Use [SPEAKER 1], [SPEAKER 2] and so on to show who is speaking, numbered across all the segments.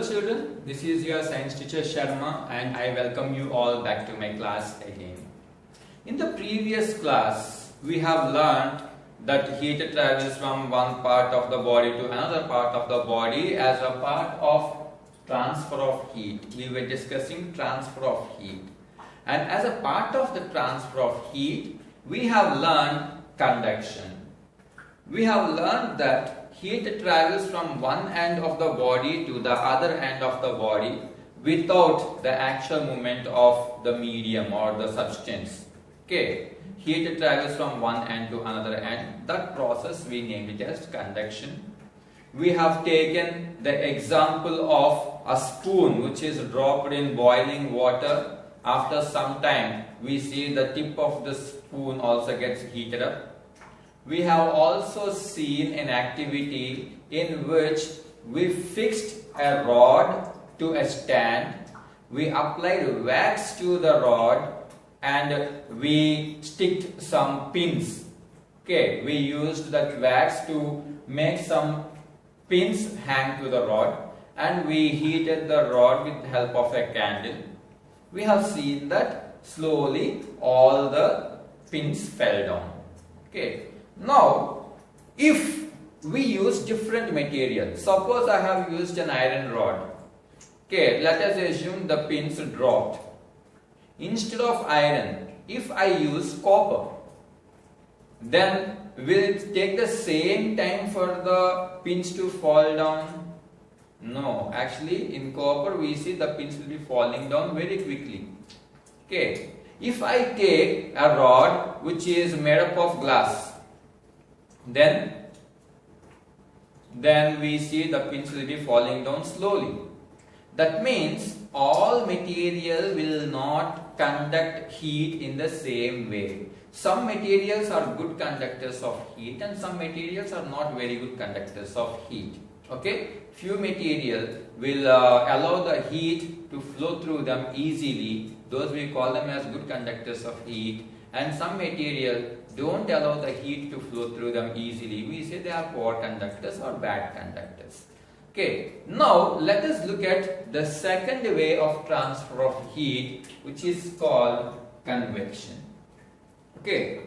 [SPEAKER 1] Hello children, this is your science teacher Sharma and I welcome you all back to my class again. In the previous class, we have learned that heat travels from one part of the body to another part of the body as a part of transfer of heat. We were discussing transfer of heat. And as a part of the transfer of heat, we have learned convection. We have learned that heat travels from one end of the body to the other end of the body without the actual movement of the medium or the substance. Okay, heat travels from one end to another end. That process we name it as convection. We have taken the example of a spoon which is dropped in boiling water. After some time, we see the tip of the spoon also gets heated up. We have also seen an activity in which we fixed a rod to a stand, we applied wax to the rod and we sticked some pins. Okay, we used that wax to make some pins hang to the rod and we heated the rod with the help of a candle. We have seen that slowly all the pins fell down. Okay. Now, if we use different material, suppose I have used an iron rod. Okay, let us assume the pins dropped. Instead of iron, if I use copper, then will it take the same time for the pins to fall down? No, actually in copper we see the pins will be falling down very quickly. Okay, if I take a rod which is made up of glass, then we see the pins will be falling down slowly. That means all material will not conduct heat in the same way. Some materials are good conductors of heat and some materials are not very good conductors of heat. Okay, few material will allow the heat to flow through them easily. Those we call them as good conductors of heat, and some material don't allow the heat to flow through them easily. We say they are poor conductors or bad conductors. Okay, now let us look at the second way of transfer of heat, which is called convection. Okay,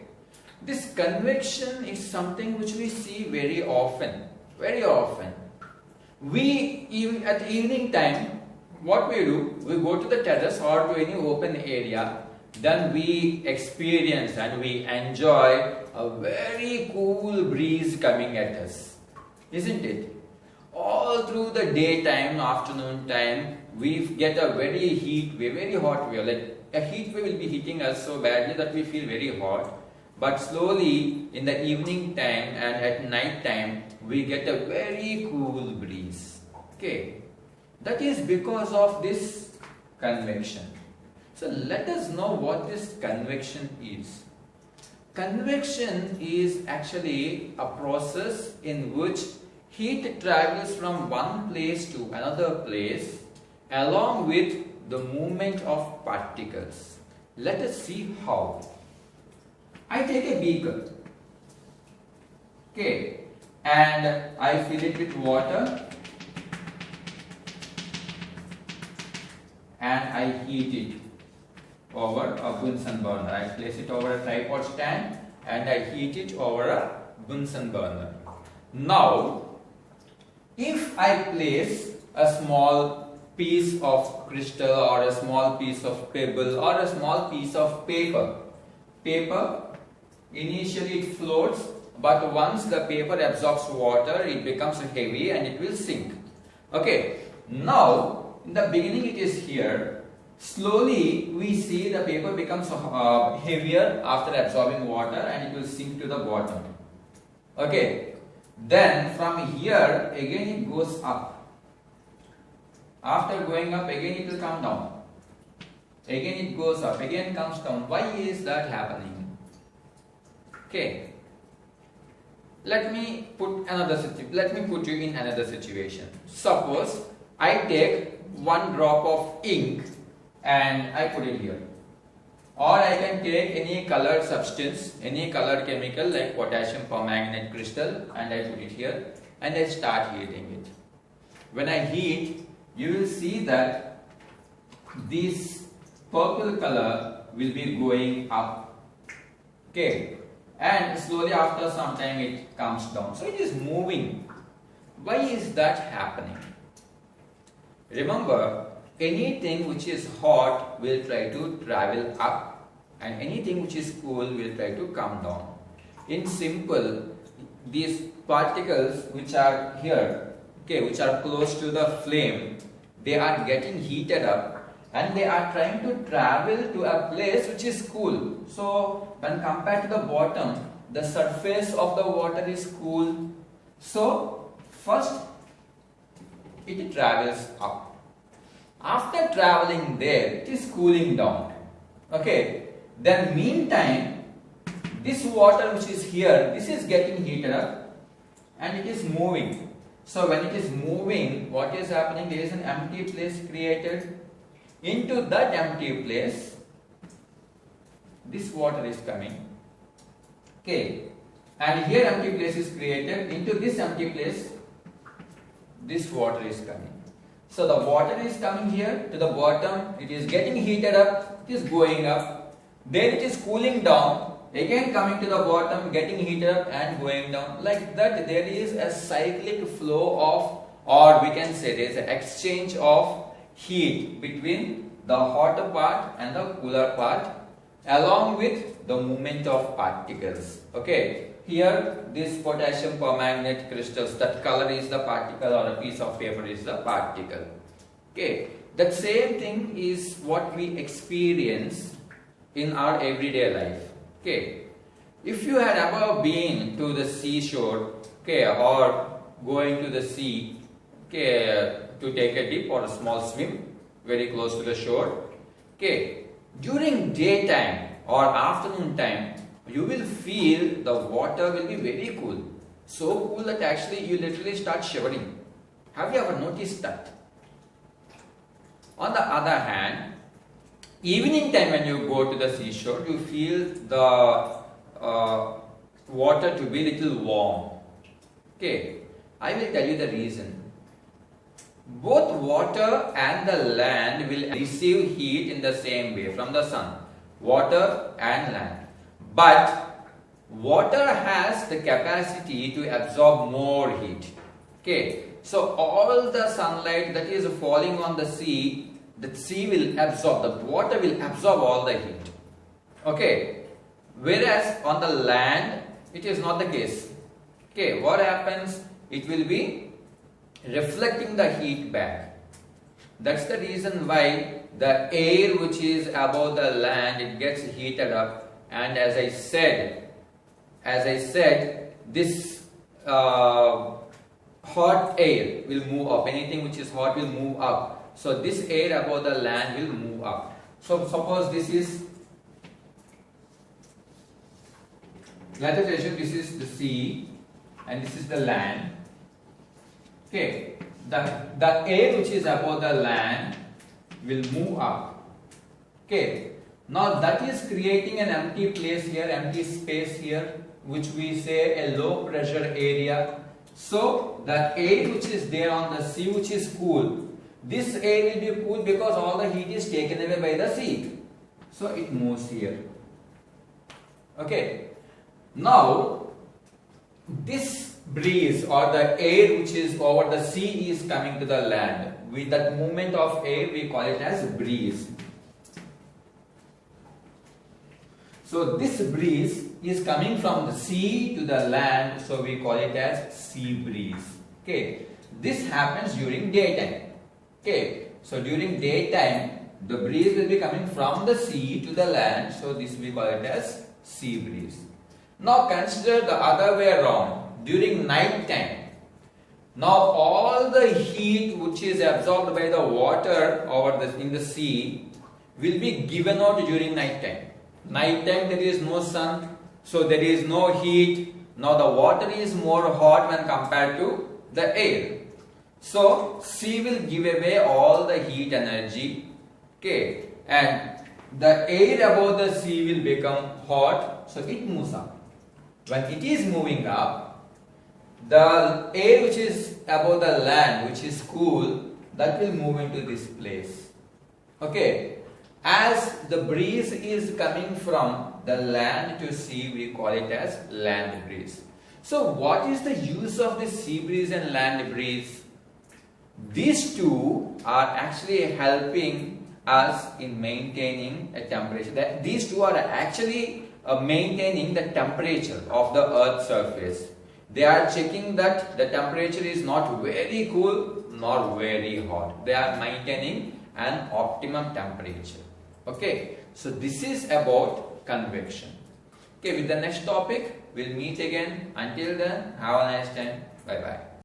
[SPEAKER 1] this convection is something which we see very often. Very often. We at evening time, what we do, we go to the terrace or to any open area. Then we experience and we enjoy a very cool breeze coming at us, isn't it? All through the daytime, afternoon time, we get a very heat wave, very hot wave. Like a heat wave will be hitting us so badly that we feel very hot. But slowly in the evening time and at night time, we get a very cool breeze. Okay, that is because of this convection. So let us know what this convection is. Convection is actually a process in which heat travels from one place to another place along with the movement of particles. Let us see how. I take a beaker, okay, and I fill it with water and I heat it over a Bunsen burner. I place it over a tripod stand and I heat it over a Bunsen burner. Now, if I place a small piece of crystal or a small piece of pebble or a small piece of paper, initially it floats, but once the paper absorbs water, it becomes heavy and it will sink. Okay, now in the beginning it is here. Slowly we see the paper becomes heavier after absorbing water and it will sink to the bottom. Okay, then from here again it goes up. After going up again it will come down. Again it goes up, again comes down. Why is that happening? Okay, let me put you in another situation. Suppose I take one drop of ink and I put it here. Or I can take any colored substance, any colored chemical like potassium permanganate crystal and I put it here and I start heating it. When I heat, you will see that this purple color will be going up, okay, and slowly after some time it comes down. So it is moving. Why is that happening? Remember, anything which is hot will try to travel up, and anything which is cool will try to come down. In simple, these particles which are here, okay, which are close to the flame, they are getting heated up and they are trying to travel to a place which is cool. So when compared to the bottom, the surface of the water is cool. So first it travels up. After traveling there, it is cooling down. Okay. Then meantime, this water which is here, this is getting heated up and it is moving. So when it is moving, what is happening? There is an empty place created. Into that empty place, this water is coming. Okay. And here empty place is created. Into this empty place, this water is coming. So the water is coming here to the bottom, it is getting heated up, it is going up, then it is cooling down, again coming to the bottom, getting heated up and going down. Like that, there is a cyclic flow of, or we can say there is an exchange of heat between the hotter part and the cooler part, along with the movement of particles. Okay. Here, this potassium permanganate crystals, that color is the particle or a piece of paper is the particle. Okay, that same thing is what we experience in our everyday life. Okay, if you had ever been to the seashore, okay, or going to the sea, okay, to take a dip or a small swim very close to the shore, okay, during daytime or afternoon time, you will feel the water will be very cool. So cool that actually you literally start shivering. Have you ever noticed that? On the other hand, evening time when you go to the seashore, you feel the water to be little warm. Okay, I will tell you the reason. Both water and the land will receive heat in the same way from the sun. Water and land. But water has the capacity to absorb more heat. Okay, so all the sunlight that is falling on the sea will absorb, the water will absorb all the heat. Okay, whereas on the land, it is not the case. Okay, what happens? It will be reflecting the heat back. That's the reason why the air which is above the land, it gets heated up. And as I said, this hot air will move up. Anything which is hot will move up. So this air above the land will move up. So suppose this is, let us assume this is the sea and this is the land. Okay, the air which is above the land will move up. Okay. Now that is creating an empty place here, empty space here, which we say a low pressure area. So the air which is there on the sea, which is cool, this air will be cool because all the heat is taken away by the sea. So it moves here. Okay. Now this breeze or the air which is over the sea is coming to the land. With that movement of air, we call it as breeze. So this breeze is coming from the sea to the land, so we call it as sea breeze. Okay, this happens during daytime. Okay, so during daytime, the breeze will be coming from the sea to the land, so this we call it as sea breeze. Now consider the other way around. During night time, now all the heat which is absorbed by the water in the sea will be given out during night time. Night time there is no sun, so there is no heat. Now the water is more hot when compared to the air. So sea will give away all the heat energy. Okay, and the air above the sea will become hot, so it moves up. When it is moving up, the air which is above the land, which is cool, that will move into this place. Okay, as the breeze is coming from the land to sea, we call it as land breeze. So what is the use of this sea breeze and land breeze? These two are actually helping us in maintaining a temperature. These two are actually maintaining the temperature of the earth's surface. They are checking that the temperature is not very cool nor very hot. They are maintaining an optimum temperature. Okay, so this is about convection. Okay, with the next topic we'll meet again. Until then, have a nice time. Bye bye.